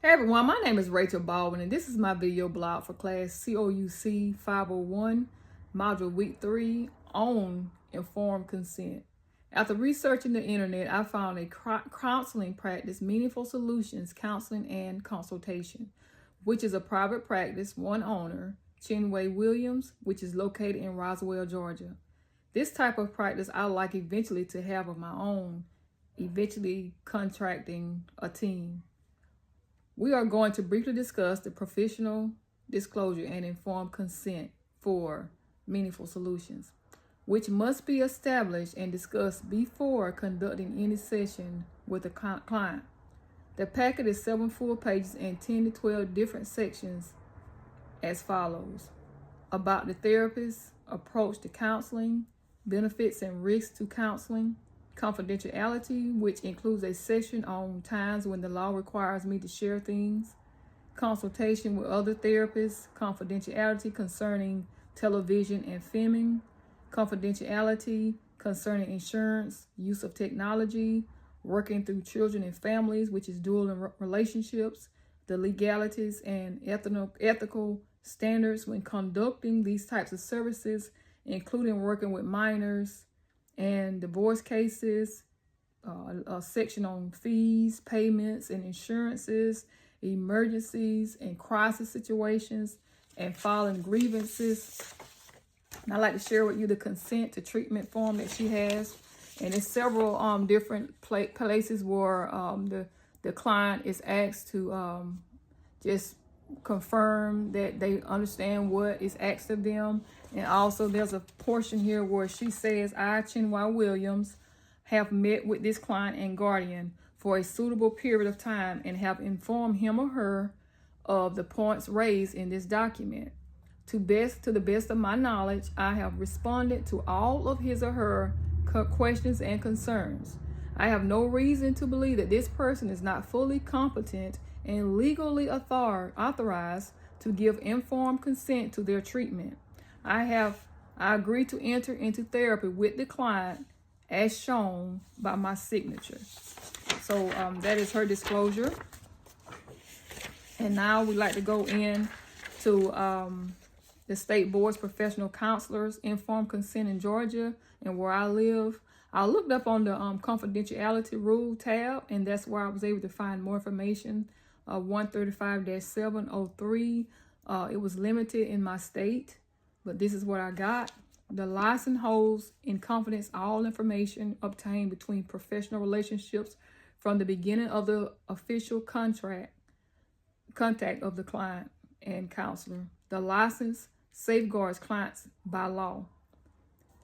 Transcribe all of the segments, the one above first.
Hey everyone, my name is Rachel Baldwin and this is my video blog for class COUC 501, module week 3 on informed consent. After researching the internet, I found a counseling practice, Meaningful Solutions Counseling and Consultation, which is a private practice, one owner, Chinway Williams, which is located in Roswell, Georgia. This type of practice I like eventually to have of my own, eventually contracting a team. We are going to briefly discuss the professional disclosure and informed consent for Meaningful Solutions, which must be established and discussed before conducting any session with a client. The packet is 7 full pages and 10 to 12 different sections as follows: about the therapist's approach to counseling, benefits and risks to counseling, confidentiality, which includes a section on times when the law requires me to share things, consultation with other therapists, confidentiality concerning television and filming, confidentiality concerning insurance, use of technology, working through children and families, which is dual relationships, the legalities and ethical standards when conducting these types of services, including working with minors, and divorce cases, a section on fees, payments, and insurances, emergencies and crisis situations, and filing grievances. And I'd like to share with you the consent to treatment form that she has. And it's several different places where the client is asked to just confirm that they understand what is asked of them. And also there's a portion here where she says, I, Chinway Williams, have met with this client and guardian for a suitable period of time and have informed him or her of the points raised in this document. To the best of my knowledge, I have responded to all of his or her questions and concerns. I have no reason to believe that this person is not fully competent and legally authorized to give informed consent to their treatment. I agree to enter into therapy with the client as shown by my signature. So that is her disclosure. And now we'd like to go in to the State Board's Professional Counselors Informed Consent in Georgia and where I live. I looked up on the confidentiality rule tab, and that's where I was able to find more information. 135-703. It was limited in my state, but this is what I got. The license holds in confidence all information obtained between professional relationships from the beginning of the official contact of the client and counselor. The license safeguards clients by law.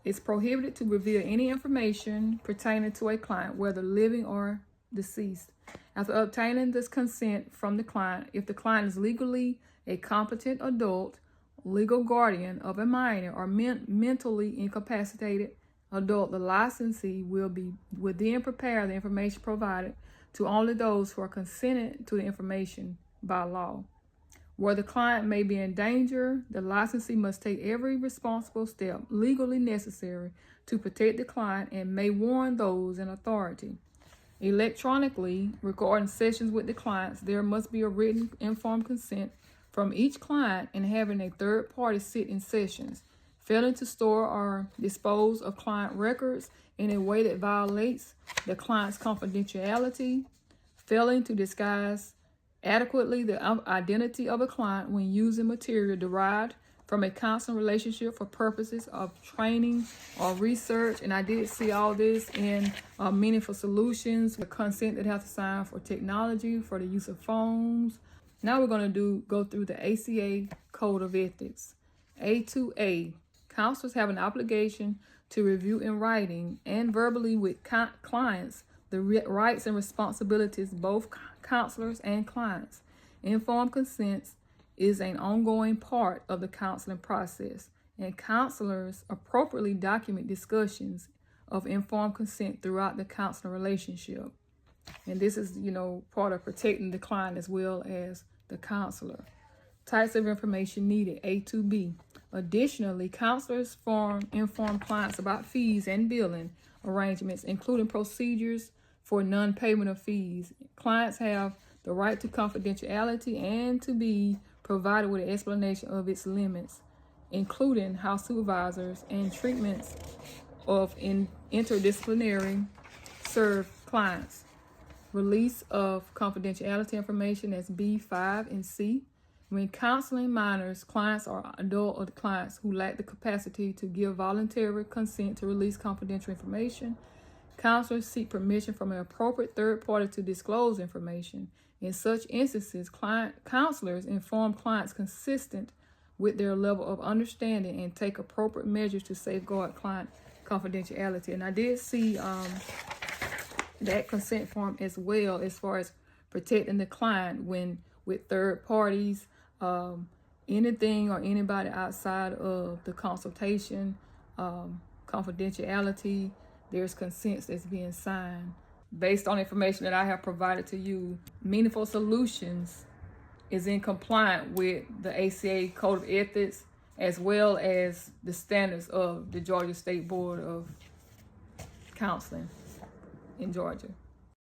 It's prohibited to reveal any information pertaining to a client, whether living or deceased. After obtaining this consent from the client, if the client is legally a competent adult, legal guardian of a minor, or mentally incapacitated adult, the licensee will then prepare the information provided to only those who are consented to the information by law. Where the client may be in danger, the licensee must take every responsible step legally necessary to protect the client and may warn those in authority. Electronically recording sessions with the clients, there must be a written informed consent from each client and having a third party sit in sessions. Failing to store or dispose of client records in a way that violates the client's confidentiality. Failing to disguise adequately the identity of a client when using material derived from a counseling relationship for purposes of training or research. And I did see all this in Meaningful Solutions, the consent that have to sign for technology, for the use of phones. Now we're going to go through the ACA Code of Ethics. A2A, counselors have an obligation to review in writing and verbally with clients the rights and responsibilities both counselors and clients. Informed consent is an ongoing part of the counseling process, and counselors appropriately document discussions of informed consent throughout the counseling relationship. And this is, part of protecting the client as well as the counselor. Types of information needed, A2B. Additionally, counselors inform clients about fees and billing arrangements, including procedures for non-payment of fees. Clients have the right to confidentiality, and to be provided with an explanation of its limits, including how supervisors and treatments of interdisciplinary serve clients. Release of confidentiality information, as B, 5, and C. When counseling minors, clients, or adult clients who lack the capacity to give voluntary consent to release confidential information, counselors seek permission from an appropriate third party to disclose information. In such instances, counselors inform clients consistent with their level of understanding and take appropriate measures to safeguard client confidentiality. And I did see that consent form as well, as far as protecting the client when with third parties, anything or anybody outside of the consultation, confidentiality, there's consents that's being signed. Based on information that I have provided to you, Meaningful Solutions is in compliance with the ACA Code of Ethics, as well as the standards of the Georgia State Board of Counseling in Georgia.